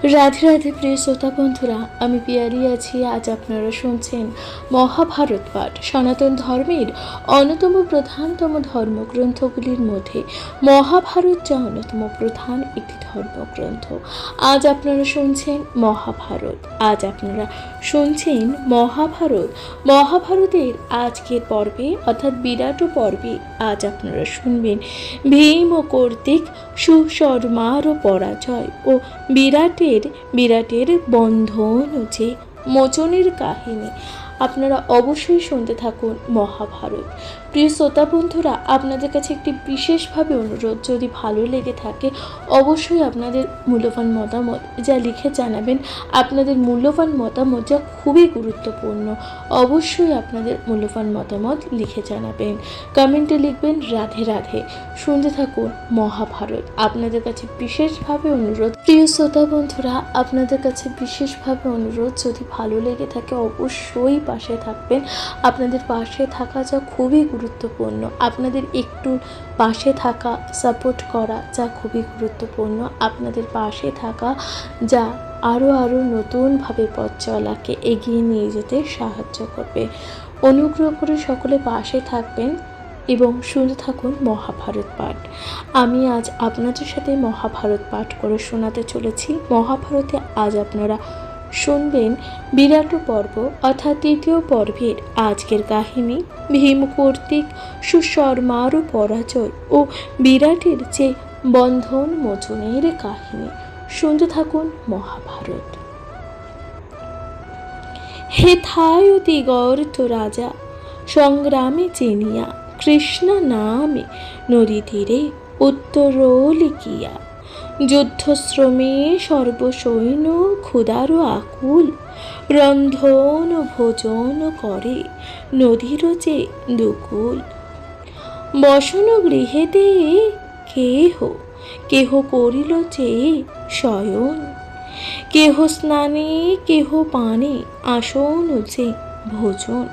রাধে রাধে প্রিয় শ্রোতা বন্ধুরা, আমি পিয়ারি আছি। আজ আপনারা শুনছেন মহাভারত পাঠ। সনাতন ধর্মের অন্যতম প্রধানতম ধর্মগ্রন্থগুলির মধ্যে মহাভারত যা অন্যতম প্রধান একটি ধর্মগ্রন্থ। আজ আপনারা শুনছেন মহাভারত। আজ আপনারা শুনছেন মহাভারত। মহাভারতের আজকের পর্বে অর্থাৎ বিরাট পর্বে আজ আপনারা শুনবেন ভীম ও কর্তৃক সুশর্মার পরাজয় ও বিরাটের বন্ধন ও যে মোচনের কাহিনী। আপনারা অবশ্যই শুনতে থাকুন মহাভারত। প্রিয় শ্রোতা বন্ধুরা, আপনাদের কাছে একটি বিশেষভাবে অনুরোধ, যদি ভালো লেগে থাকে অবশ্যই আপনাদের মূল্যবান মতামত যা লিখে জানাবেন। আপনাদের মূল্যবান মতামত যা খুবই গুরুত্বপূর্ণ, অবশ্যই আপনাদের মূল্যবান মতামত লিখে জানাবেন। কমেন্টে লিখবেন রাধে রাধে। শুনতে থাকুন মহাভারত। আপনাদের কাছে বিশেষভাবে অনুরোধ, প্রিয় শ্রোতা বন্ধুরা, আপনাদের কাছে বিশেষভাবে অনুরোধ, যদি ভালো লেগে থাকে অবশ্যই পাশে থাকবেন। আপনাদের পাশে থাকা যা খুবই গুরুত্বপূর্ণ, আপনাদের একটু পাশে থাকা, সাপোর্ট করা যা খুবই গুরুত্বপূর্ণ, আপনাদের পাশে থাকা যা আরও নতুনভাবে পথ চলাকে এগিয়ে নিয়ে যেতে সাহায্য করবে। অনুগ্রহ করে সকলে পাশে থাকবেন এবং শুনতে থাকুন মহাভারত পাঠ। আমি আজ আপনাদের সাথে মহাভারত পাঠ করে শোনাতে চলেছি। মহাভারতে আজ আপনারা শুনবেন বিরাট পর্ব অর্থাৎ তৃতীয় পর্বের আজকের কাহিনী ভীম কর্তৃক সুশর্মার পরাজয় ও বিরাটের যে বন্ধন মোচনের কাহিনী। শুনতে থাকুন মহাভারত। হেথায় দিগর্ত রাজা সংগ্রামে চেনিয়া কৃষ্ণ নামে নদী তীরে উত্তরলিকিয়া যুদ্ধশ্রমে সর্বসৈন্য ক্ষুধার আকুল রন্ধন ভোজন করে নদীর যে দুকুল বসন গৃহেতে কেহ করিল যে শয়ন কেহ স্নানে কেহ পানে আসন যে ভোজন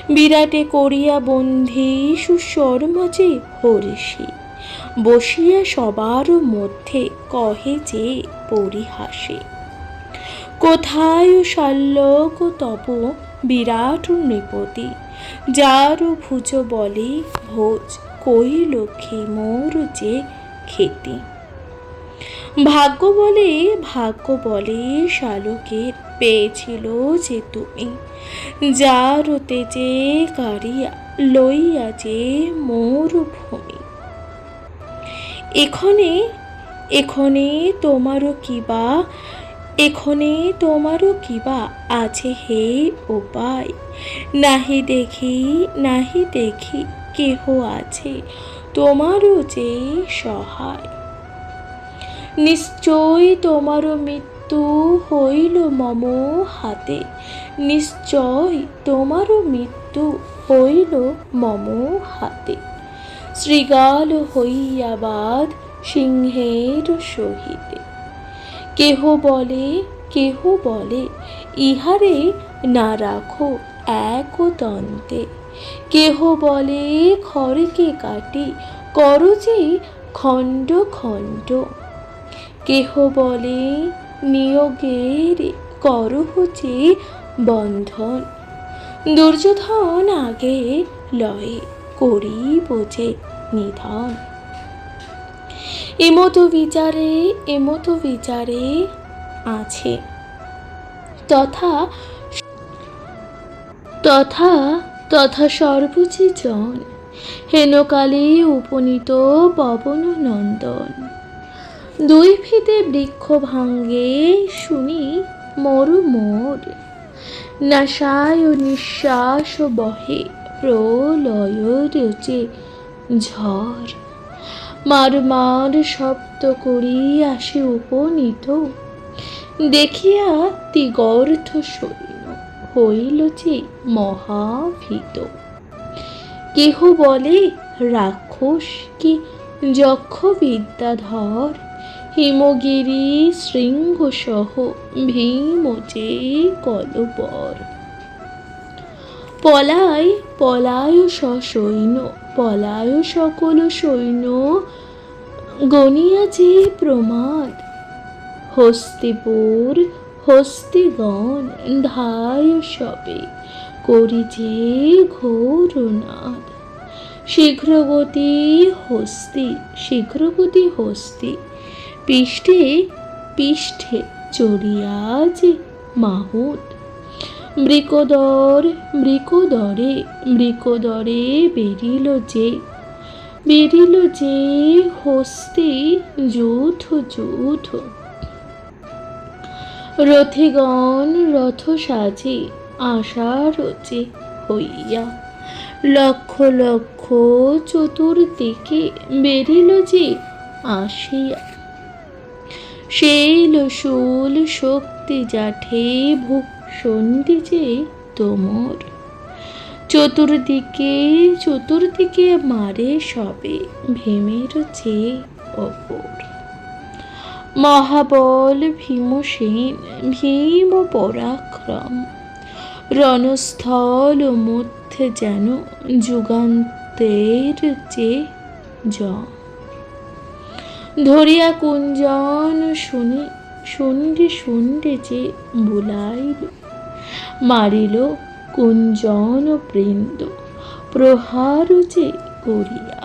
বিরাটে করিয়া বন্ধি সুশর্মা যে হরিষি বসিয়া সবার মধ্যে কহে যে পরিহাসে কোথায় শাল্যক তপ বিরাট নৃপতি যার ভুজ বলে ভোজ কইল মোর যে খেতি ভাগ্য বলে শালকের পেয়েছিল যে তুমি যার তেজে কারিয়া লইয়া যে মোর ভূমি এখনে তোমারও কিবা আছে হে উপায় নাহি দেখি কেহ আছে তোমারও যে সহায় নিশ্চয় তোমারও মৃত্যু হইল মম হাতে নিশ্চয় তোমারও মৃত্যু হইল মম হাতে শৃগাল হইয়া বাদ সিংহের সহিতে কেহ বলে ইহারে না রাখো এক দন্তে কেহ বলে খড়কে কাটি করো যে খণ্ড খণ্ড কেহ বলে নিয়োগের করহ যে বন্ধন দুর্যোধন আগে লয়ে করিব যে নিধন এমতো বিচারে আছে তথা সর্বজে জন হেনকালে উপনীত পবন নন্দন দুই ফিতে বৃক্ষ ভাঙ্গে শুনি মোর নাশায় নিঃশ্বাস বহে প্রলয়ের যে ঝড় মার শব্দ করি আসে উপনীত দেখিয়া দিগর্থ সৈন্য হইল যে মহাভীত কেহ বলে রাক্ষস কি যক্ষ বিদ্যাধর হিমগিরি শৃঙ্গ সহ ভীম যে কলবর পলায় সসৈন্য পলায় সকল সৈন্য গনিয়া যে প্রমাদ হস্তিপুর হস্তিগণ ধায় সবে, করি যে ঘোরনাদ। শীঘ্রগতি হস্তি, শীঘ্রগতি হস্তি, পৃষ্ঠে পৃষ্ঠে চড়িয়া যে মাহুত। মৃকদর মৃকদরে মৃকদরে বেরিল যে, বেরিল যে হস্তি যূথ যূথ। রথিগণ রথ সাজে আশার যে হইয়া, লক্ষ লক্ষ চতুর্দিকে বেরিল যে আসিয়া। শৈল শূল শক্তি জাঠে ভূষণ্ডি যে তোমর, চতুর্দিকে চতুর্দিকে মারে সবে ভীমের যে অপর। মহাবল ভীমসেন ভীম পরাক্রম, রণস্থল মধ্যে যেন যুগান্তের যে জম। ধরিয়া কুঞ্জন শুনি শুন্ডে শুন্ডে যে বুলাইল, মারিল কুঞ্জন বৃন্দ প্রহার যে করিয়া।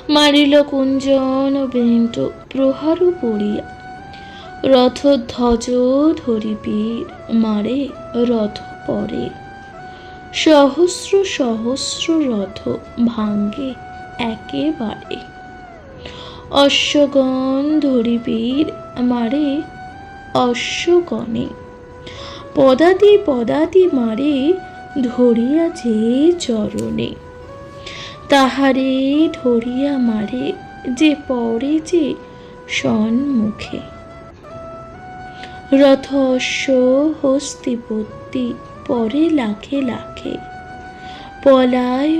মারিল কুঞ্জন বৃন্দ প্রহার করিয়া, রথধ্বজ ধরি বীর মারে রথ পরে। সহস্র সহস্র রথ ভাঙ্গে একেবারে, অশ্বগণ ধরি বীর মারে অশ্বগণে। পদাতি পদাতি মারে ধরিয়া যে চরণে, তাহারে ধরিয়া মারে যে পড়ে যে সন্মুখে। রথ অশ্ব হস্তিপতি পরে লাখে লাখে, পলায়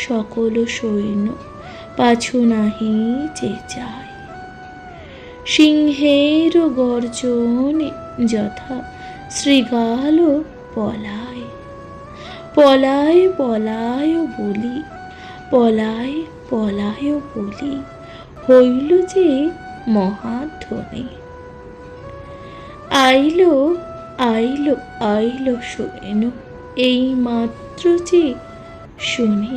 সকল সৈন্য পাছু নাহি যে যায়। সিংহের গর্জনে যথা শৃগাল পলায়, পলায় পলায় বলি, পলায় পলায় বলি, হইল যে মহাধ্বনি। আইল আইল আইল সৈন্য এই মাত্র যে শুনি।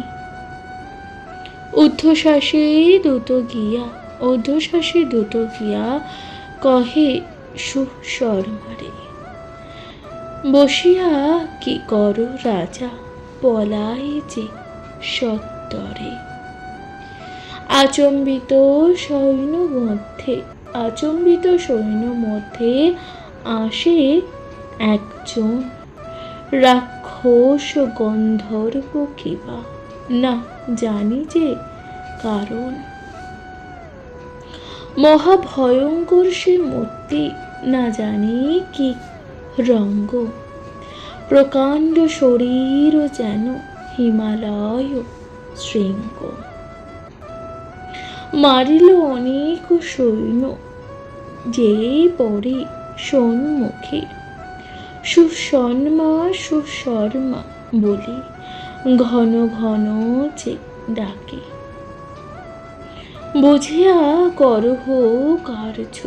ঊর্ধ্বশ্বাসে দ্রুত গিয়া, ঊর্ধ্বশ্বাসে দ্রুত গিয়া কহে সুশর্মারে, বসিয়া কি করো রাজা পলাই যে সত্তরে। আচম্বিত সৈন্য মধ্যে, আচম্বিত সৈন্য মধ্যে আসে একজন রাক্ষস গন্ধর্ব কিবা, না জানি যে কারণ। মহাভয়ঙ্কর সে মূর্তি, না জানি কি রঙ্গ। প্রকাণ্ড শরীর যেন হিমালয় শৃঙ্গ। মারিল অনেক সৈন্য যেই পড়ে সন্মুখে, সুশর্মা সুশর্মা বলি ঘন ঘন যে ডাকে। বুঝিয়া করহ কার্য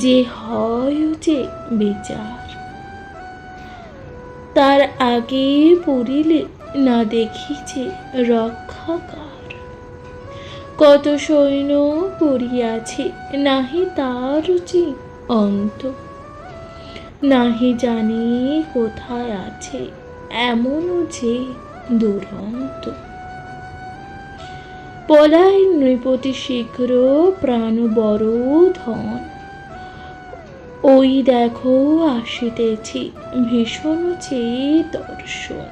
যে হয় যে বিচার, তার আগে পড়িলে না দেখি যে রক্ষাকার। কত সৈন্য পড়িয়াছে নাহি তার যে অন্ত, নাহি জানি কোথায় আছে এমনও যে দুরন্ত। পলায় নৃপতি শীঘ্র প্রাণ বড় ধন, ওই দেখো আসিতেছি ভীষণ চেয়ে দর্শন।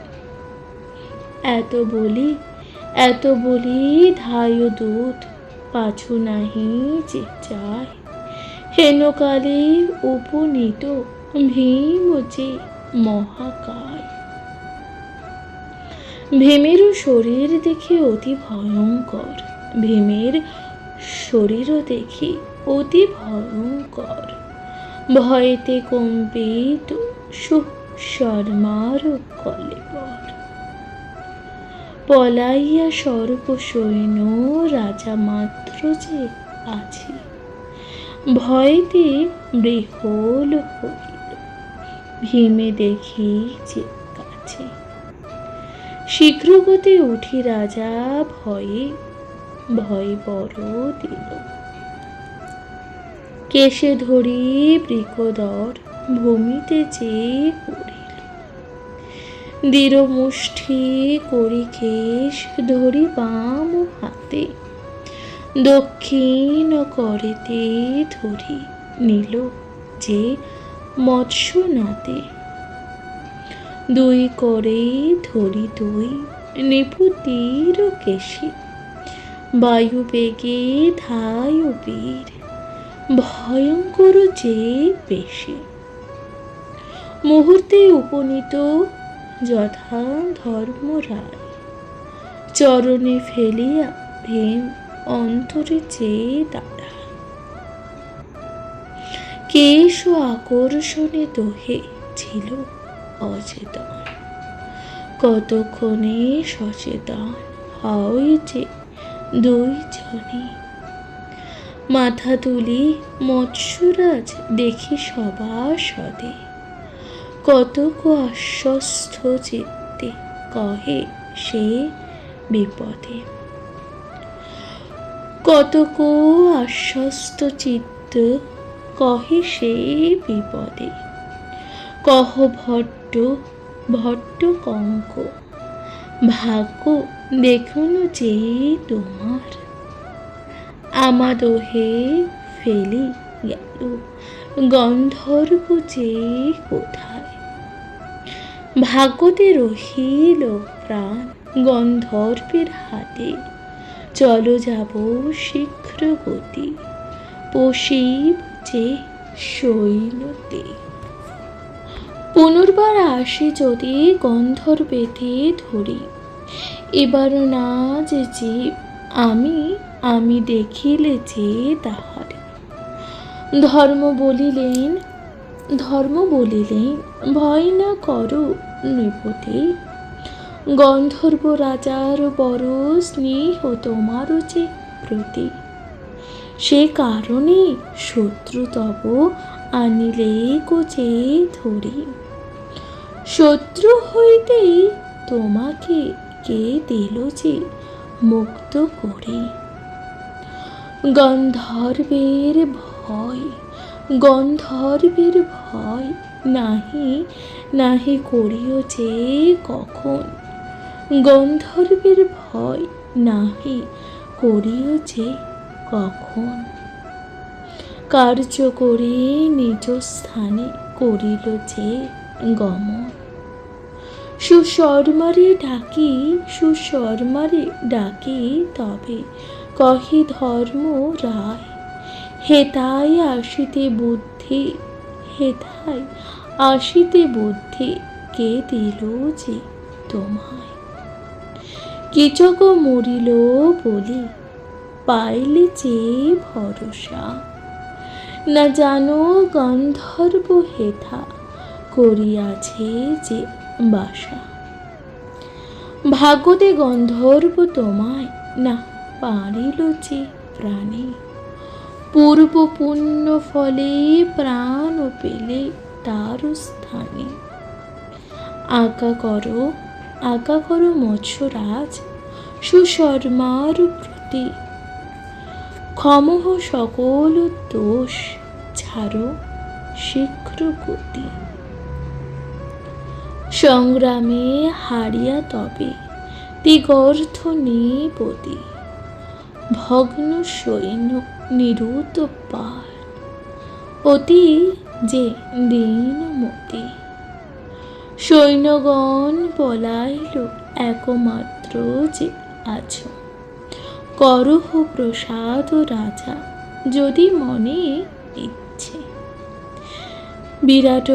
এত বলি ধায় দূত পাছু নাহি যে যায়। হেনকালে উপনীত ভীম যে মহাকায়। ভীমেরও শরীর দেখি অতি ভয়ঙ্কর, ভীমের শরীরও দেখি অতি ভয়ঙ্কর। ভয়েতে কম্পিত সুশর্মার কলেবর। পলাইয়া সর্ব সৈন্য রাজা মাত্র যে আছে, ভয়েতে বিহ্বল হইল। ভীমে দেখি যে কাছে, শীঘ্রগতি উঠি রাজা ভয়ে, ভয় বড় দিল। কেশে ধরি বৃকদর ভূমিতে চেয়ে পড়িল। দৃঢ় মুষ্টি করি কেশ ধরি বাম হাতে, দক্ষিণ করেতে ধরি নিল যে মৎস্য নাতে। দুই করে ধরি দুই নিপুতির কেশে, বায়ু বেগে ধায় বীর ভয়ঙ্কর যে বেশে। মুহূর্তে উপনীত যথা ধর্মরায়, চরণে ফেলিয়া ভীম অন্তরে চেয়ে দাঁড়ায়। কেশ ও আকর্ষণে দোহে ছিল অচেতন, কতক্ষণে সচেতন হয় যে দুই জনে। মাথা তুলি মৎস্যরাজ দেখি সভাসদে, কতক আশ্বস্ত চিত্তে কহে সে বিপদে। কতক আশ্বস্ত চিত্ত কহে সে বিপদে। কহ ভট্ট ভট্ট কঙ্ক, ভাগ্য দেখুন যে তোমার। আমাদোহে ফেলি গেল গন্ধর্ব যে কোথায়। ভাগ্যতে রহিল প্রাণ গন্ধর্বের হাতে, চলো যাব শীঘ্র গতি পশিব যে সৈন্যতে। পুনর্বার আসে যদি গন্ধর্বেতে ধরি, এবার না যে জীব আমি আমি দেখিলে যে তাহারে। ধর্ম বলিলেন ভয় না করো নৃপতি, গন্ধর্ব রাজার বড় স্নেহ তোমার যে প্রতি। সে কারণে শত্রু তব আনিলে যে ধরি, শত্রু হইতেই তোমাকে কে দিল যে মুক্ত করি। গন্ধর্বের ভয় নাহি নাহি করিও যে কখন, গন্ধর্বের ভয় নাহি করিও যে কখন। কার্য করে নিজ স্থানে করিল যে গমন, সুশর্মারে ডাকি তবে কহি ধর্ম রায়। হেথায় আসিতে বুদ্ধি কে দিল যে তোমায়। কিচক মরিল বলি পাইলে যে ভরসা, না জানো গন্ধর্ব হেথা করিয়াছে যে বাসা। ভাগ্যতে গন্ধর্ব তোমায় না পারিল যে প্রাণে, পূর্ব পুণ্য ফলে প্রাণ পেলে তার স্থানে। আজ্ঞা করো মৎস্যরাজ সুশর্মার প্রতি, ক্ষমহ সকল দোষ ছাড়ো শীঘ্র গতি। সংগ্রামে হারিয়া তবে দিগর্থ নিপতি, ভগ্ন সৈন্য নিরুত পার অতি যে দীনমতি। সৈন্যগণ পলাইল একমাত্র যে আছো, করহ প্রসাদ রাজা যদি মনে ইচ্ছে। বিরাট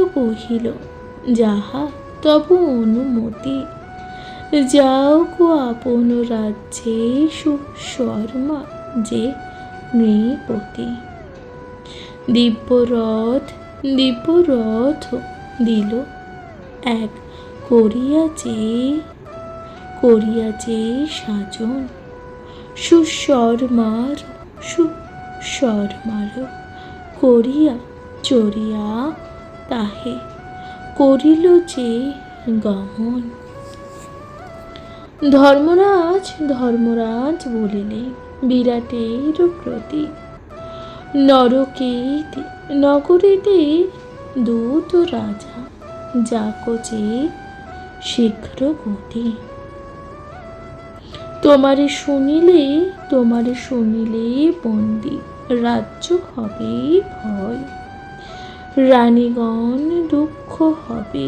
কহিল যাহা তব অনুমতি, যাও গো আপন রাজ্যে সুশর্মা যে নৃপতি। দিব্যরথ দিল এক করিয়া যে সাজন, সুশর্মার শর্মার করিয়া চড়িয়া তাহে করিল যে গমন। ধর্মরাজ ধর্মরাজ বলিলেন বিরাটের প্রতি, নরকেতে নগরীতে দূত রাজা যাকোচে শীঘ্র গতি। তোমারে শুনিলে বন্দি রাজ্য হবে ভয়, রানীগণ দুঃখ হবে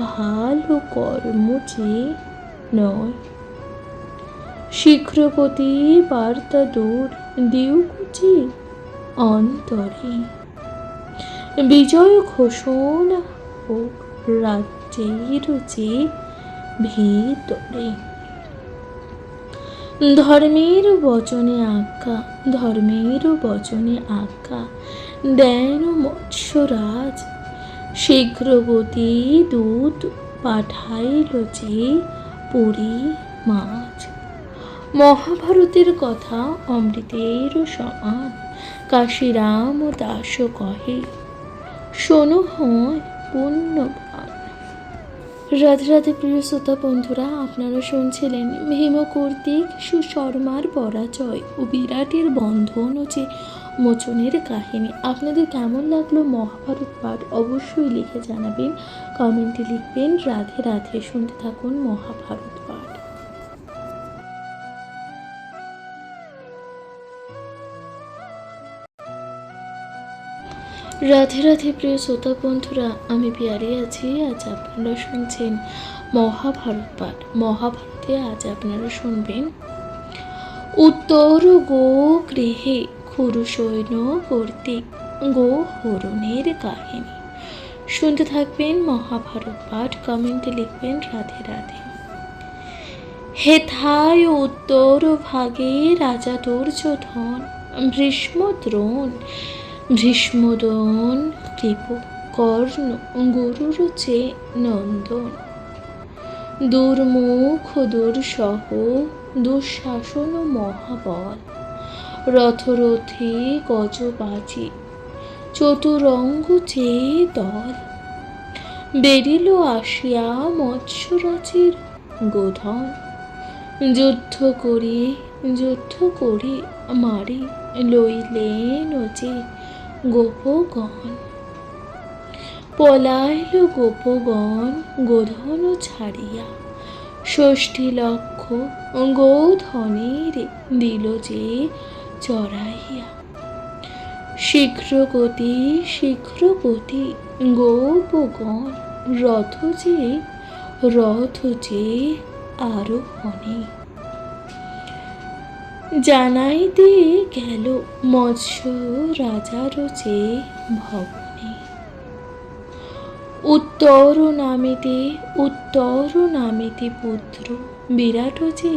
ভালো কর্ম যে নয়। শীঘ্রগতি বার্তা দূর দিউকুচি অন্তরে, বিজয় ঘোষণা হোক রাজ্যের যে ভিতরে। ধর্মের বচনে আজ্ঞা দেন মৎস্যরাজ, শীঘ্রগতি দূত পাঠাইল যে পুরী মাছ। মহাভারতের কথা অমৃতের সমান, কাশীরাম দাস কহে শোনো হয় পুণ্যবান। রাধে রাধে প্রিয় শ্রোতা বন্ধুরা, আপনারা শুনছিলেন ভীম কর্তৃক সুশর্মার পরাজয় ও বিরাটের বন্ধন ও যে মোচনের কাহিনী। আপনাদের কেমন লাগলো মহাভারত পাঠ অবশ্যই লিখে জানাবেন, কমেন্টে লিখবেন। রাধে রাধে। শুনতে থাকুন মহাভারত পাঠ। রাধে রাধে প্রিয় শ্রোতা বন্ধুরা, আমি পিয়ারি আছি। আজ আপনারা শুনছেন মহাভারত পাঠ। মহাভারতে আজ আপনারা শুনবেন উত্তর গো গৃহে খুরু সৈন্য কর্তৃক গো হরণের কাহিনী। শুনতে থাকবেন মহাভারত পাঠ, কমেন্টে লিখবেন রাধে রাধে। হেথায় উত্তর ভাগে রাজা দুর্যোধন, ভীষ্মদন কৃপ কর্ণ গুরুর চে নন্দন, দুর্মুখ দুঃসহ দুঃশাসন মহাবল, রথরথে গজবাজি চতুরঙ্গ চে দল, বেরিল আসিয়া মৎস্যরাজের গোধন, যুদ্ধ করি মারি লইলেন যে গোপগণ, পলাইল গোপগণ গোধন ছাড়িয়া, ৬০ লক্ষ গোধনের দিল যে চড়াইয়া। শীঘ্রগতি গোপগণ রথ যে আরোহণে, জানাইতে গেল মৎস্য রাজার যে ভবনে। উত্তর নামিতে পুত্র বিরাট যে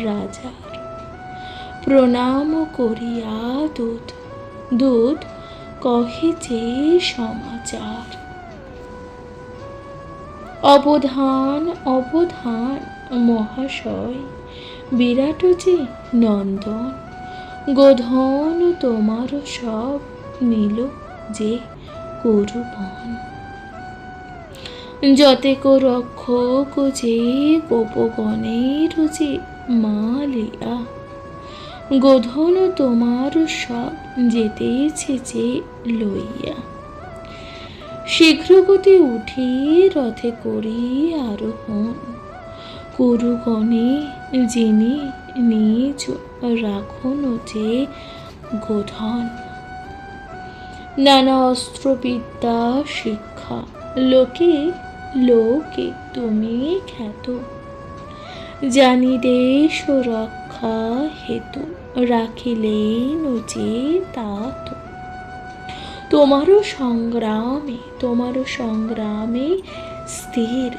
রাজার, প্রণাম করিয়া দূত কহে যে সমাচার। অবধান মহাশয় বিরাট যে নন্দন, গোধন তোমার সব নিল যে কুরুবন। যতেক রক্ষক যে গোপগণের যে মালিয়া, গোধন তোমার সব যেতেছে যে লইয়া। শীঘ্রগতি উঠি রথে করি আরোহণ, কুরুগণে যিনি নিজ রাখন যে গোধন। নানা অস্ত্রবিদ্যা শিক্ষা লোকে তুমি খ্যাত, জানি দেশ রক্ষা হেতু রাখিলেন যে তাত। তোমারও সংগ্রামে স্থির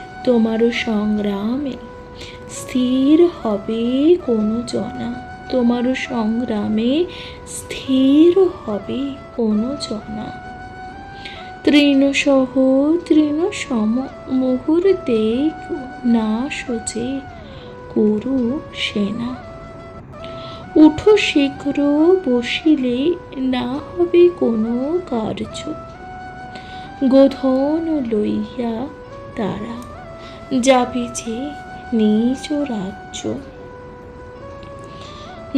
হবে কোনো জনা, তোমারও সংগ্রামে স্থির হবে কোনো জনা। তৃণসম মুহূর্তে নাশ যে কুরু সেনা, উঠো শীঘ্র, বসিলে না হবে কোনো কার্য। গোধন লইয়া তারা যাবি যে নিজ রাজ্য।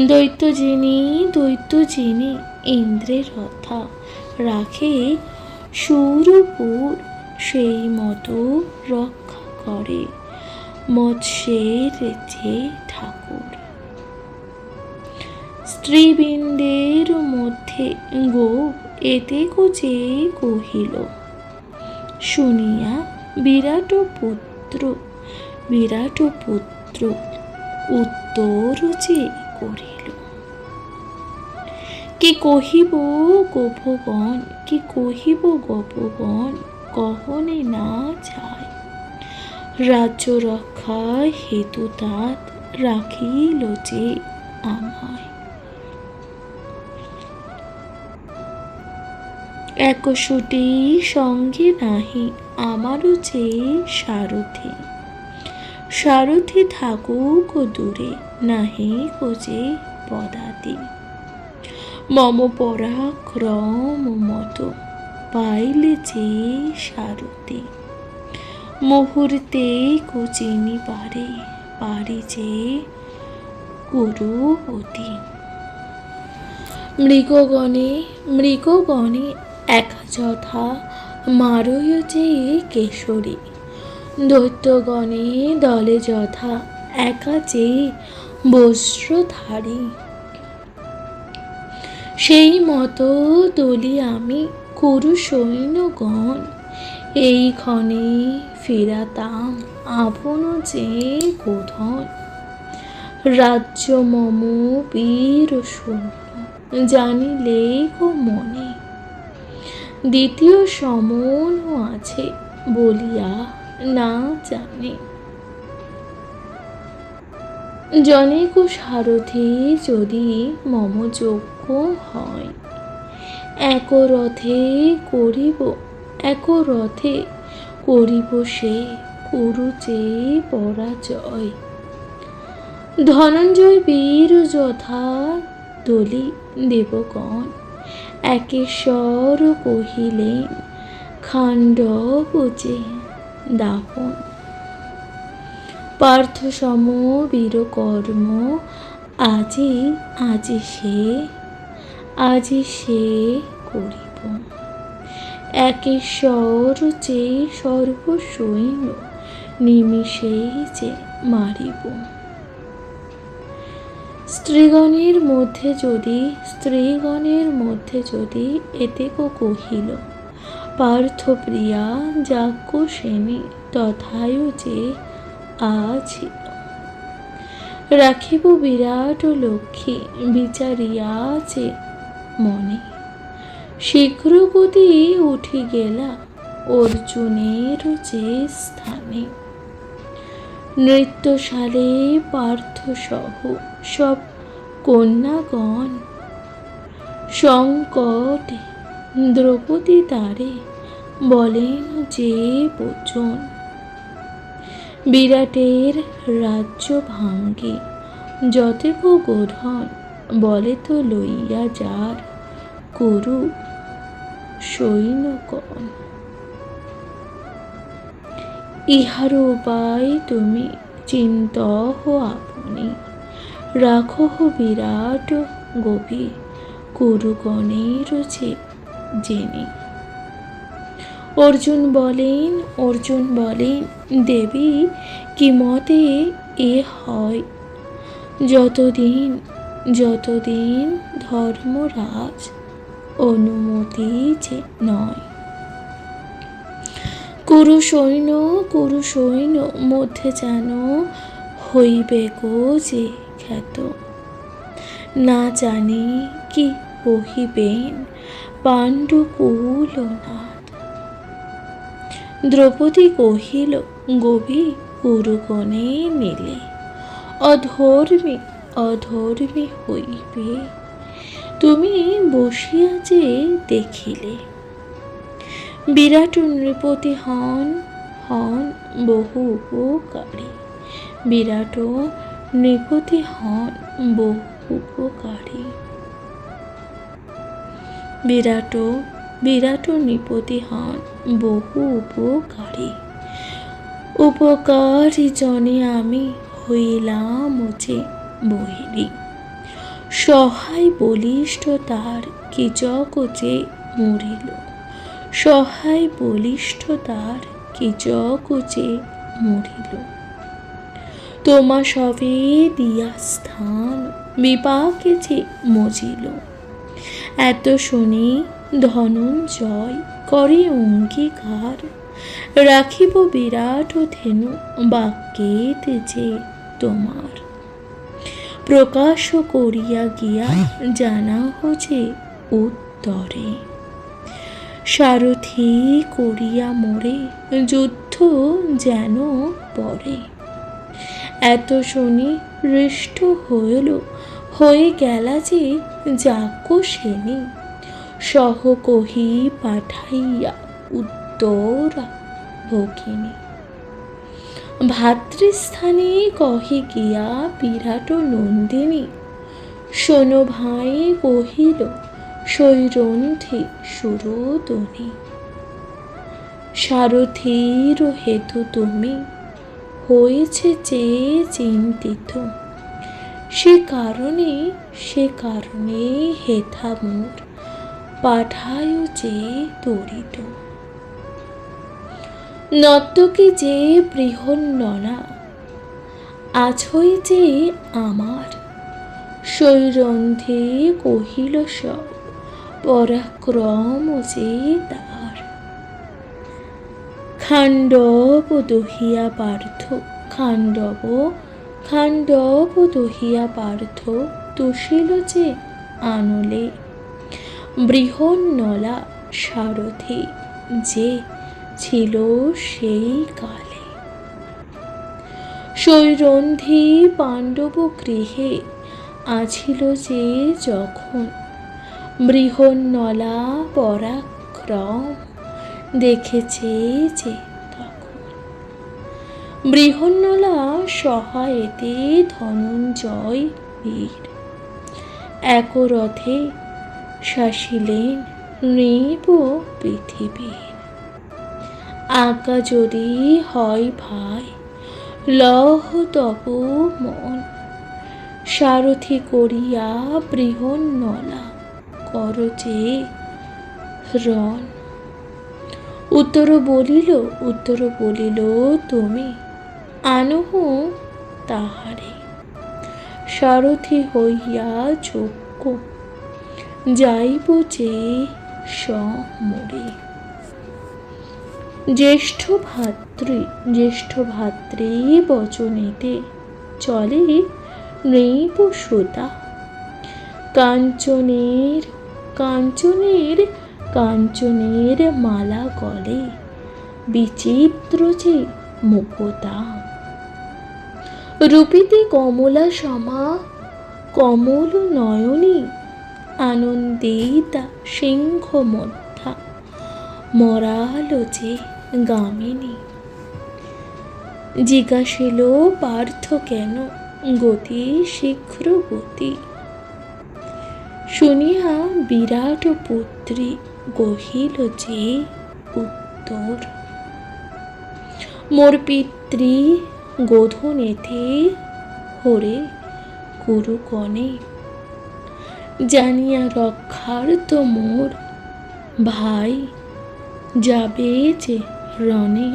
দৈত্য যিনি ইন্দ্রের রথা রাখে সুরপুর, সেই মতো রক্ষা করে মৎস্যের যে ঠাকুর। স্ত্রীবৃন্দের মধ্যে গোপ এতেকো যে কহিল, শুনিয়া বিরাট পুত্র উত্তর যে করিল। কি কহিব গোপগণ, কহনে না যায়। রাজ্য রক্ষা হেতু তাত রাখিল যে আমায়। একশুটি সঙ্গে নাহি আমারও যে সারথি থাকুক দূরে, নাহি যে পদাতি। মম পরাক্রম মত পাইলে যে সারথি, মুহূর্তে চিনি পারি যে কুরুপতি। মৃগগণে একা যথা মারয় যে কেশরী, দৈত্যগণে দলে যথা একা যে বস্ত্রধারী। সেই মতো দলি আমি কুরু সৈন্যগণ, এই ক্ষণে ফিরাতাম আপন যে গোধন। রাজ্য মম বীর শূন্য, জানিলে গো মনে। দ্বিতীয় সমন আছে বলিয়া না জানে। জনেক সারথি যদি মম যোগ্য হয়, এক রথে করিব সে কুরু যে পরাজয়। ধনঞ্জয় বীর যথা দলি দেবগণ, একেশ্বর কহিলেন খাণ্ডব যে দাপন। পার্থ সম বীর কর্ম আজি সে করিব। একেশ্বর যে সর্বসৈন্য নিমিষে যে মারিব। স্ত্রীগণের মধ্যে যদি এতেকো কহিল, পার্থ প্রিয়া যাজ্ঞসেনী তথায় যে আছিল। রাখিব বিরাট লক্ষ্মী বিচারিয়া যে মনে, শীঘ্র গতি উঠি গেলা অর্জুনের যে স্থানে। নৃত্যশালে পার্থ সহ সব কন্যাগণ, সংকটে দ্রৌপদী তারে বলেন যে বচন। বিরাটের রাজ্য ভাঙ্গি যতেক গোধন, বলে তো লইয়া যার কুরু সৈন্যগণ। ইহার উপায় তুমি চিন্তহ আপনি, রাখো বিরাট গভীর কুরুগণের যে জেনে। অর্জুন বলেন দেবী কি মতে এ হয়, যতদিন ধর্মরাজ অনুমতি যে নয়। কুরু সৈন্য মধ্যে যেন হইবে গো যে খ্যাত। না জানি কি কহিবেন পাণ্ডুকুলনাথ। দ্রৌপদী কহিল গভীর কুরুগণে নিলে, অধর্মী হইবে তুমি বসিয়া যে দেখিলে। বিরাট নৃপতি হন বহু উপকারী, বহু উপকারী। বিরাট বিরাট নিপতি হন বহু উপকারী। উপকারী জনে আমি হইলাম যে বহিরি। সহায় বলিষ্ঠ তার কীচক যে মরিল। সহায় বলিষ্ঠ তার কীচক যে মরিল। তোমা সবে দিয়া স্থান বিপাকে যে মজিল। এত শুনি ধনঞ্জয় করে অঙ্গীকার। রাখিব বিরাট ধেনু বাক্যেতে যে তোমার। প্রকাশ করিয়া গিয়া জানাহ যে উত্তরে। সারথি করিয়া মোরে যুদ্ধ যেন পরে। এত শুনি হৃষ্ট হইল হয়ে গেলা যে যাজ্ঞসেনী। সহ কহি পাঠাইয়া উত্তরা ভগিনী। ভাতৃস্থানে কহে গিয়া বিরাট নন্দিনী। শোনো ভাই কহিল সৈরন্থী সুরোদনী। সারথীর হেতু তুমি হয়েছে যে চিন্তিত। সে কারণে হেথা মোর পাঠায় যে তরিত। নর্তকী যে বৃহন্নলা আছই যে আমার। সৈরন্ধ্যে কহিল সব পরাক্রম যে তার। খাণ্ডব দহিয়া পার্থ খাণ্ডব দহিয়া পার্থ তুষিল যে আনলে। বৃহন্নলা সারথি যে ছিল সেই কালে। সৈরন্ধ্রী পাণ্ডব গৃহে আছিল যে যখন। বৃহন্নলা পরাক্রম দেখেছে যে তখন। বৃহন্নলা সহায়েতে ধনঞ্জয় বীর। এক রথে শাসিলেন নৃপ পৃথিবীর। আজ্ঞা যদি হয় ভাই লহ তব মন। সারথি করিয়া বৃহন্নলা কর যে রণ। উত্তর বলিল তুমি আনহ তাহারে। সারথি হইয়া যোগ্য যাইব যে সমরে। জ্যেষ্ঠ ভাতৃ বচনেতে চলে নৃপ সুতা। কাঞ্চনের মালা গলে বিচিত্র যে মুকুতা। রূপীতে কমলা সমা কমল নয়নী। আনন্দিতা সিংহ মধ্যা মরাল যে গামিনী। জিজ্ঞাসিল পার্থ কেন গতি শীঘ্র গতি। শুনিয়া বিরাট পুত্রী কহিল যে উত্তর। মোর পিতৃ গোধনেতে হরে গুরুকণে। জানিয়া রক্ষার তো মোর ভাই যাবে যে রণে।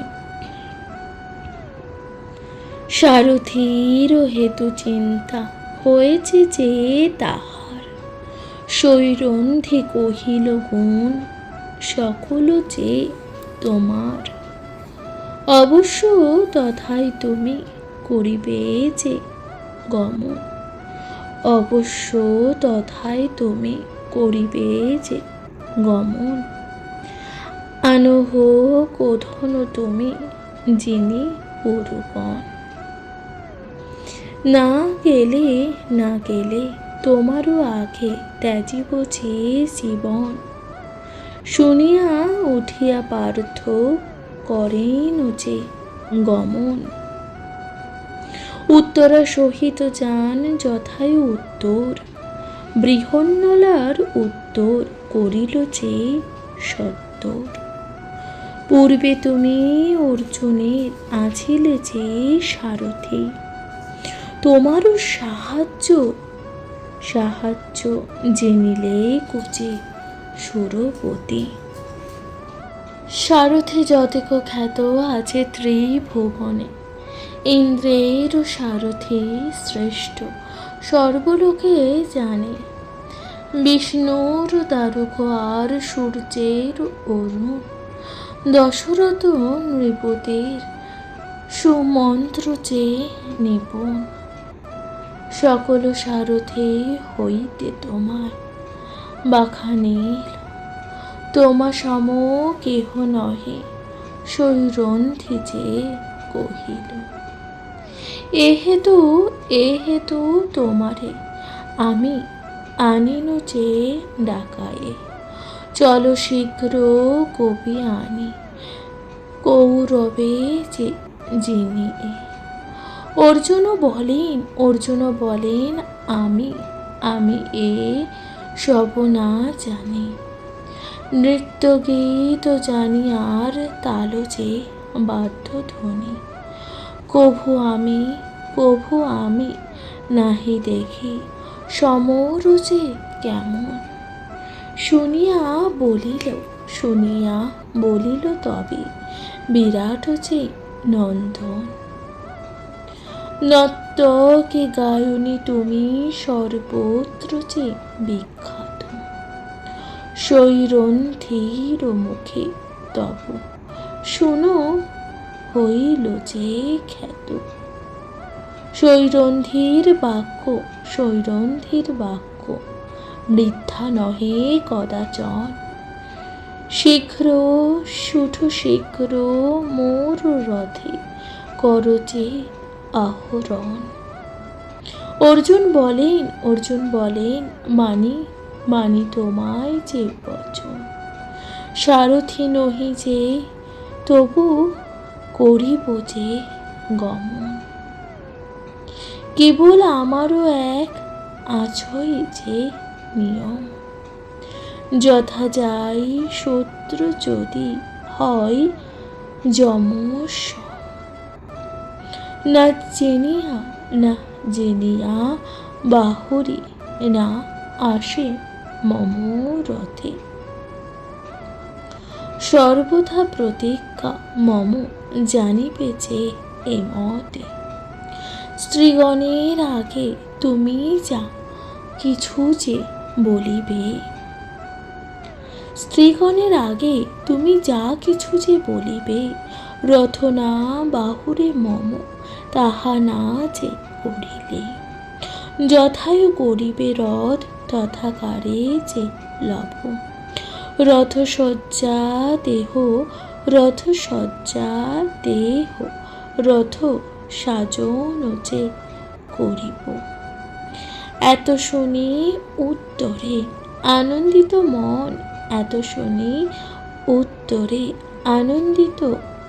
সারথীর হেতু চিন্তা হয়েছে যে তাহার। সৈরন্ধ্যে কহিল গুণ সকল যে তোমার। অবশ্য তথায় তুমি করিবে যে গমন। অবশ্য তথায় তুমি করিবে যে গমন। আনহ কোধন তুমি যিনি পুরুগণ। না গেলে তোমারও আগে ত্যাজিব যে জীবন। শুনিয়া উঠিয়া পার্থ করেন যে গমন। উত্তরা সহিত যান যথায় উত্তর, বৃহন্নলার উত্তর করিল যে সত্তর। পূর্বে তুমি অর্জুনের আছিলে যে সারথি, তোমারও সাহায্য জেনিলে কুচে সুরপতি। সারথি যতেক খ্যাত আছে ত্রিভুবনে, ইন্দ্রের সারথি শ্রেষ্ঠ সর্বলোকে জানে। বিষ্ণুর দারুক আর সূর্যের অরুণ, দশরথ নৃপতির সুমন্ত্র যে নিপুণ। সকল সারথি হইতে তোমার বাখানিল, তোমা সম কেহ নহে সৈরন্থি যে কহিল। এহেতু তোমারে আমি আনিনু যে ডাকায়ে, চলো শীঘ্র কবি আনি কৌরবে যে জিনিয়ে। অর্জুন বলেন আমি এ সব না জানি, নৃত্য গীত জানি আর তাল যে বাদ্য ধ্বনি। কভু আমি নাহি দেখি সমর যে কেমন। শুনিয়া বলিল তবে বিরাট যে নন্দন। নর্তকী গায়নি তুমি সর্বত্র যে বিখ্যাত, সৈরন্থীর মুখে তব শুনো হইল যে খ্যাত। সৈরন্থীর বাক্য বৃদ্ধা নহে কদাচন, শীঘ্র মোর রথে করো যে আহরণ। অর্জুন বলেন মানি তোমায় যে বচন, সারথি নহি যে তবু করিব যে গমন। কেবল আমারও এক আছই যে নিয়ম, যথা যাই শত্রু যদি হয় যমস। না জেনিয়া বাহুরি না আসে মম রথে, সর্বথা প্রতিজ্ঞা মম জানিবে যে এ মতে। স্ত্রীগণের আগে তুমি যা কিছু যে বলিবে, রথ না বাহুরে মম তাহা না যে করিলে। যথায় করিবে রথ তথাকারে যে লভ, রথসজ্জা দেহ রথ সাজন যে করিব। এত শুনি উত্তরে আনন্দিত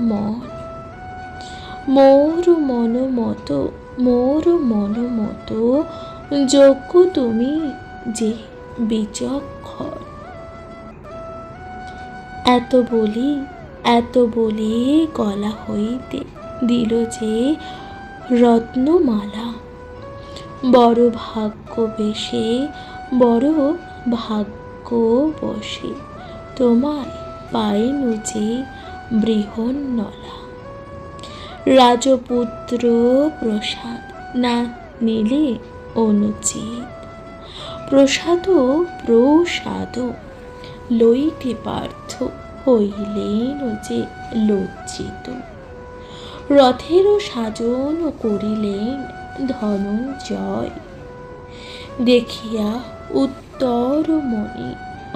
মন, মোর মন মত যোগ্য তুমি যে বিচক্ষণ। এত বলি গলা হইতে দিল যে রত্নমালা, বড় ভাগ্য বসে তোমায় পাইনু যে বৃহন্নলা। রাজপুত্র প্রসাদ না নিলে অনুচিত, প্রসাদ লইতে পার্থ হইলেন যে লজ্জিত। রথেরও সাজন করিলেন ধনঞ্জয়, দেখিয়া উত্তর মনে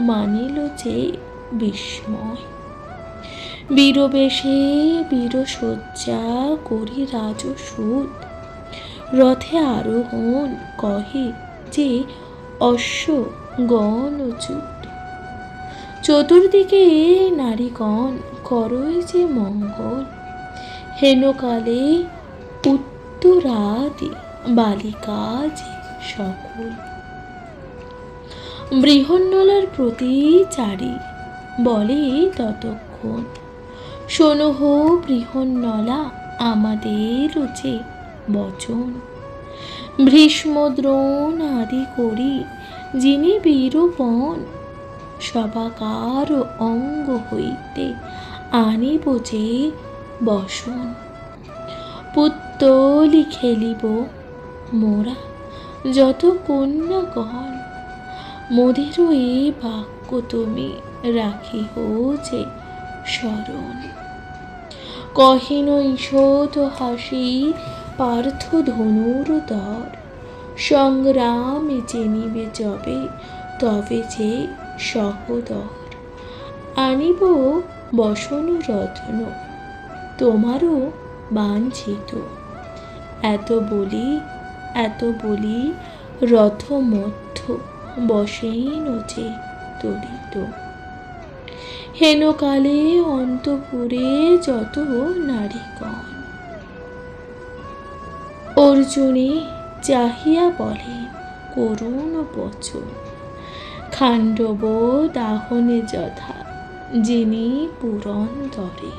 মানিল যে বিস্ময়। বীরবেশে বীরসজ্জা করি রাজসূত, রথে আরোহণ কহে যে অশ্বগণচ্যুত। চতুর্দিকে নারীগণ করই যে মঙ্গল, হেনকালে উত্তরাদি বালিকা যে সকল। বৃহন্নলার প্রতিচারী বলে ততক্ষণ, শোনো হো বৃহন্নলা আমাদের যে বচন। ভীষ্ম দ্রোণ আদি করি যিনি বীরূপণ, সবাকার অঙ্গ হইতে আনিব যে বসন। পুত্তলি খেলিব মোরা যত কন্যাগণ, মোদের এ বাক্য তুমি রাখিহ যে স্মরণ। কহিন ঈষৎ হাসি পার্থ ধনুর্ধর, সংগ্রামে জেনিবে যবে তবে যে সহোদর। আনিব বসন রত্ন তোমারও বাঞ্ছিত, এত বলি রথ মধ্য বসেন যে তরিত। হেনকালে অন্তপুরে যত নারীগণ, অর্জুনে চাহিয়া বলেন করুণ বচন। খাণ্ডব দাহনে যথা যিনি পুরন্দরে,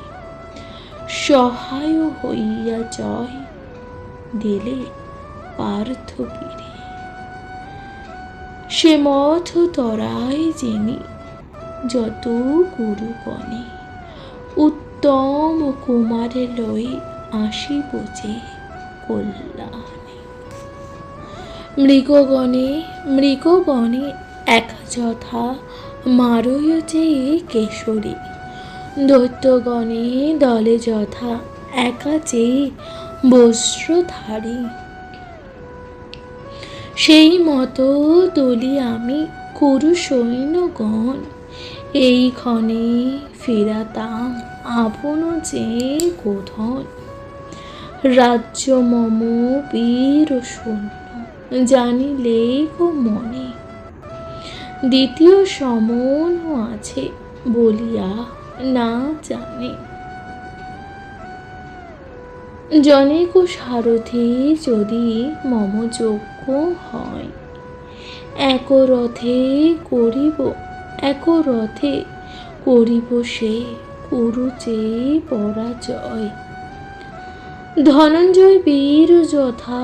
সহায় হইয়া জয় দিলে পার্থ বীরে। সে মথ তরায় যিনি যত গুরুগণে, উত্তম কুমারে লই আসিব যে কল্যাণে। মৃগগণে একা যথা মারয় যে কেশরী, দৈত্যগণে দলে যথা একা যে বস্ত্রধারী। সেই মতো দলি আমি কুরু সৈন্যগণ, এই ক্ষণে ফিরাতাম আপন যে গোধন। রাজ্য মম বীর শূন্য জানিলে গো মনে, দ্বিতীয় সমন আছে বলিয়া না জানে। জনেক সারথি যদি মম যোগ্য হয়, এক রথে করিব সে কুরু যে পরাজয়। ধনঞ্জয় বীর যথা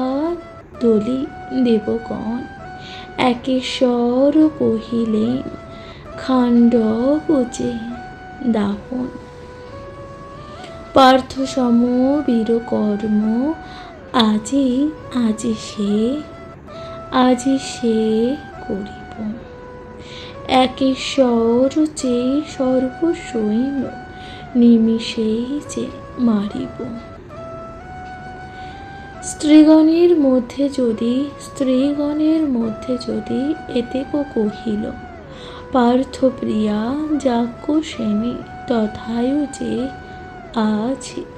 দলি দেবগণ, একেশ্বর কহিলেন খাণ্ডব যে দাহন। পার্থ সম বীর কর্ম আজি সে করিব। একেশ্বর যে সর্বসৈন্য নিমিষেই যে মারিব। স্ত্রীগণের মধ্যে যদি এতেক কহিল, পার্থ প্রিয়া যাজ্ঞসেনী তথায় যে আছিল।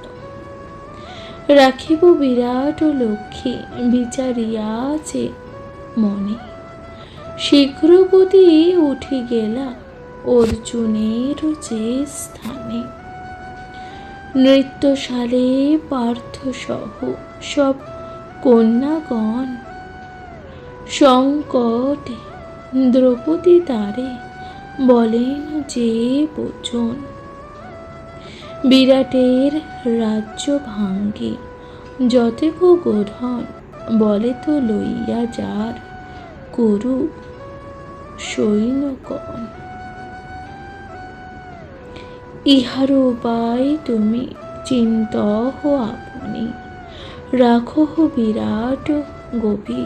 রাখিব বিরাট লক্ষ্মী বিচারিয়া যে মনে, শীঘ্র গতি উঠি গেলা অর্জুনের যে স্থানে। নৃত্যশালে পার্থ সহ সব কন্যাগণ, সংকটে দ্রৌপদী তারে বলেন যে বচন। বিরাটের রাজ্য ভাঙ্গে যতেক গোধন, বলে তো লইয়া যার কুরু সৈন্যগণ। ইহার উপায় তুমি চিন্তহ আপনি, রাখো বিরাট গোপী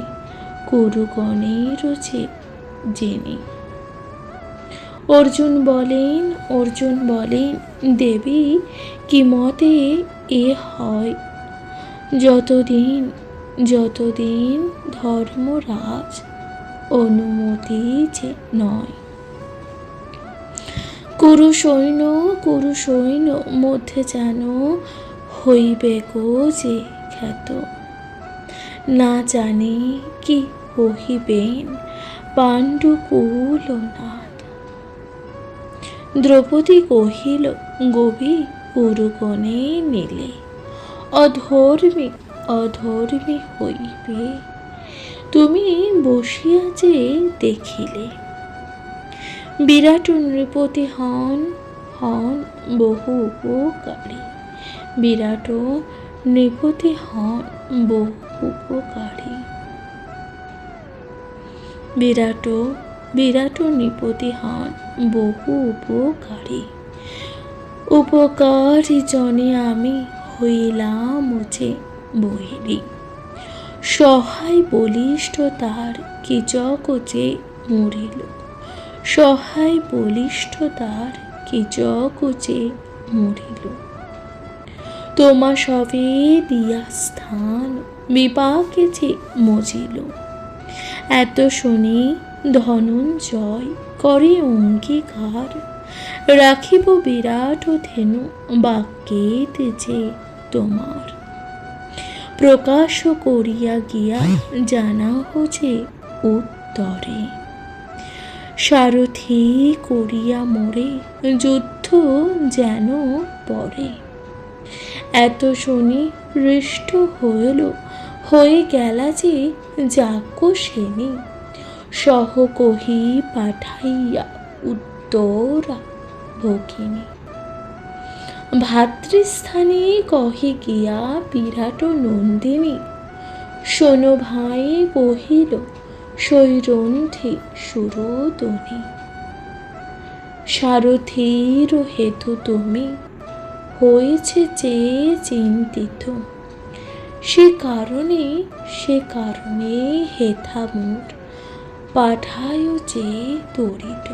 কুরুগণের যে জেনে। অর্জুন বলেন দেবী কি মতে এ হয়, যতদিন ধর্মরাজ অনুমতি যে নয়। কুরু সৈন্য মধ্যে যেন হইবে গো যে খ্যাত। না জানি কি কহিবেন পাণ্ডুকুলনাথ। দ্রৌপদী কহিল গবি কুরুগণে নিলে, অধর্মী অধর্মী হইবে। তুমি বসিয়া যে দেখিলে, বিরাট নৃপতি হন হন বহু উপকারী। বিরাট নৃপতি হন বহু উপকারী। বিরাট বিরাট নৃপতি হন বহু উপকারী। উপকারী জনে আমি হইলাম যে বৈরী। সহায় বলিষ্ঠ তার কীচক যে মরিল। সহায় বলিষ্ঠ তার কীচক যে মরিল। তোমা সবে দিয়া স্থান বিপাকে যে মজিল। এত শুনি ধনঞ্জয় করে অঙ্গীকার। রাখিব বিরাট ধেনু বাক্যেতে যে তোমার। প্রকাশ করিয়া গিয়া জানাহ যে উত্তরে। সারথি করিয়া মোরে যুদ্ধ যেন পরে। এত শুনি হৃষ্ট হইল হয়ে গেলা যে যাজ্ঞসেনী। সহ কহি পাঠাইয়া উত্তরা ভগিনী। ভাতৃস্থানে কহে গিয়া বিরাট নন্দিনী। শোনো ভাই কহিল সৈরন্ধ্রী সুরোদনী। সারথীর হেতু তুমি হয়েছে যে চিন্তিত। সে কারণে হেথা মোর পাঠায় যে তরিত।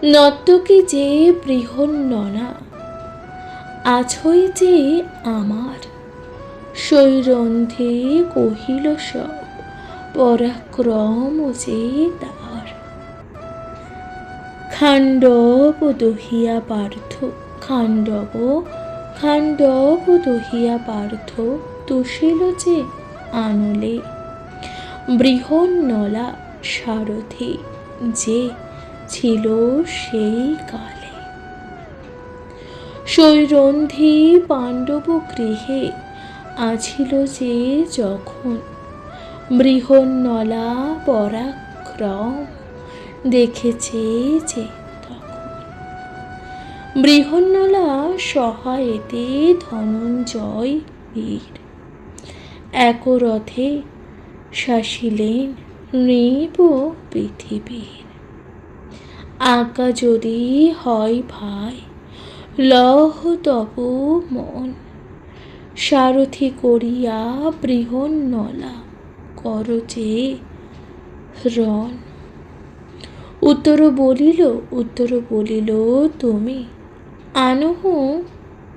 নর্তকী যে বৃহন্ননা আছই যে আমার। সৈরন্ধ্রী কহিল সব পরাক্রম যে তার। খাণ্ডব দহিয়া পার্থ খাণ্ডব দহিয়া পার্থ তুষিল যে আনলে। বৃহন্নলা সারথি যে ছিল সেই কালে। সৈরন্ধ্রী পাণ্ডব গৃহে আছিল যে যখন। বৃহন্নলা পরাক্রম দেখেছে যে তখন। বৃহন্নলা সহায়েতে ধনঞ্জয় বীর। এক রথে শাসিলেন নৃপ পৃথিবীর। আজ্ঞা যদি হয় ভাই লহ তব মন। সারথি করিয়া বৃহন্নলা কর যে রণ। উত্তর বলিল তুমি আনহ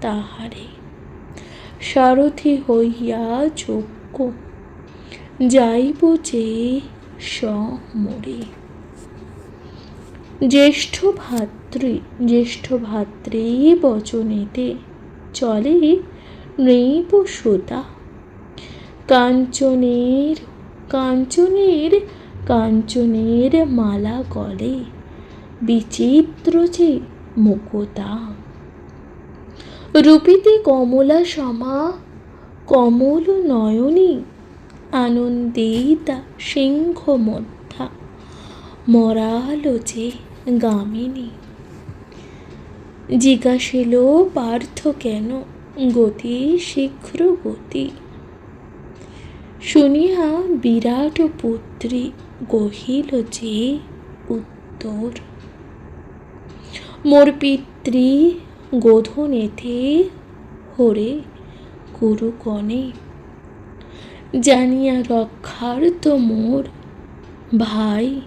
তাহারে। সারথি হইয়া যোগ্য যাইব যে সমরে। জ্যেষ্ঠ ভাতৃ বচনেতে চলে নৃপ সুতা। কাঞ্চনের মালা গলে বিচিত্র যে মুকুতা। রূপিতে কমলা সমা কমল নয়নী। আনন্দিতা সিংহ মধ্যা মরাল যে গামিনী। জিজ্ঞাসিল পার্থ কেন গতি শীঘ্র গতি। শুনিয়া বিরাট পুত্রী কহিল যে উত্তর। মোর পিতৃ গোধনেতে হরে গুরুগণে। জানিয়া রক্ষার্থ মোর ভাই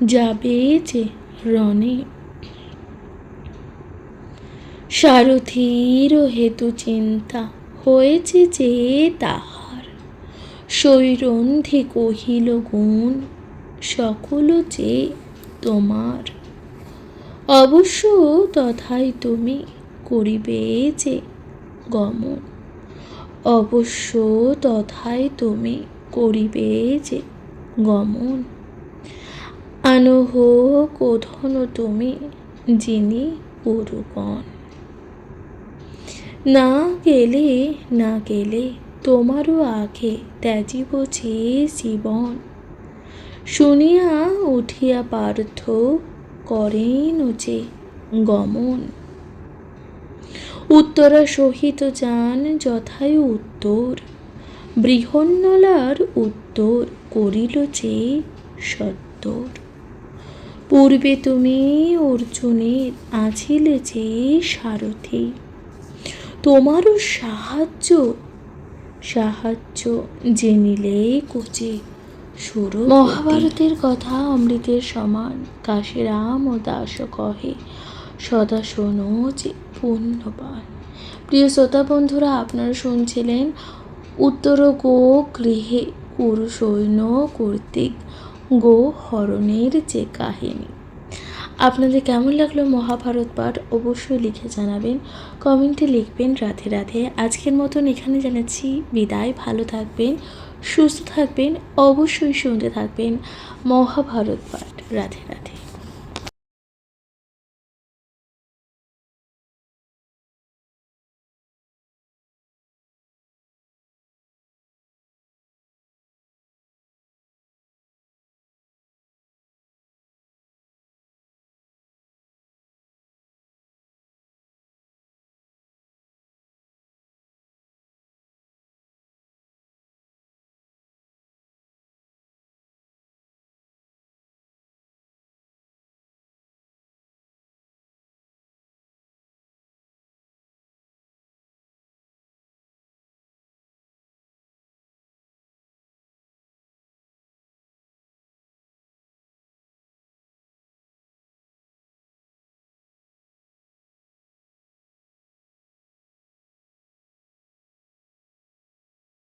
যাবে যে রণে। সারথীর হেতু চিন্তা হয়েছে যে তাহার। সৈরন্ধ্রী কহিল গুণ সকল যে তোমার। অবশ্য তথায় তুমি করিবে যে গমন। অবশ্য তথায় তুমি করিবে যে গমন। আনহ কোধন তুমি যিনি পুরুগণ। না গেলে না গেলে তোমারও আগে ত্যাজিব যে জীবন। শুনিয়া উঠিয়া পার্থ করেন যে গমন। উত্তরা সহিত যান যথায় উত্তর, বৃহন্নলার উত্তর করিল যে সত্তর। পূর্বে তুমি অর্জুনের আছিলে যে সারথি, তোমারও সাহায্য জেনিলে কোচে সুর। মহাভারতের কথা অমৃতের সমান, কাশিরাম ও দাস কহে সদা শোনো যে পুণ্যবান। প্রিয় শ্রোতা বন্ধুরা, আপনারা শুনছিলেন উত্তর গো গৃহে কুরু সৈন্য কর্তৃক গো হরণের যে কাহিনী। আপনাদের কেমন লাগলো মহাভারত পাঠ অবশ্যই লিখে জানাবেন, কমেন্টে লিখবেন। রাধে রাধে। আজকের মতন এখানে জানাচ্ছি বিদায়। ভালো থাকবেন, সুস্থ থাকবেন, অবশ্যই শুনতে থাকবেন মহাভারত পাঠ। রাধে রাধে।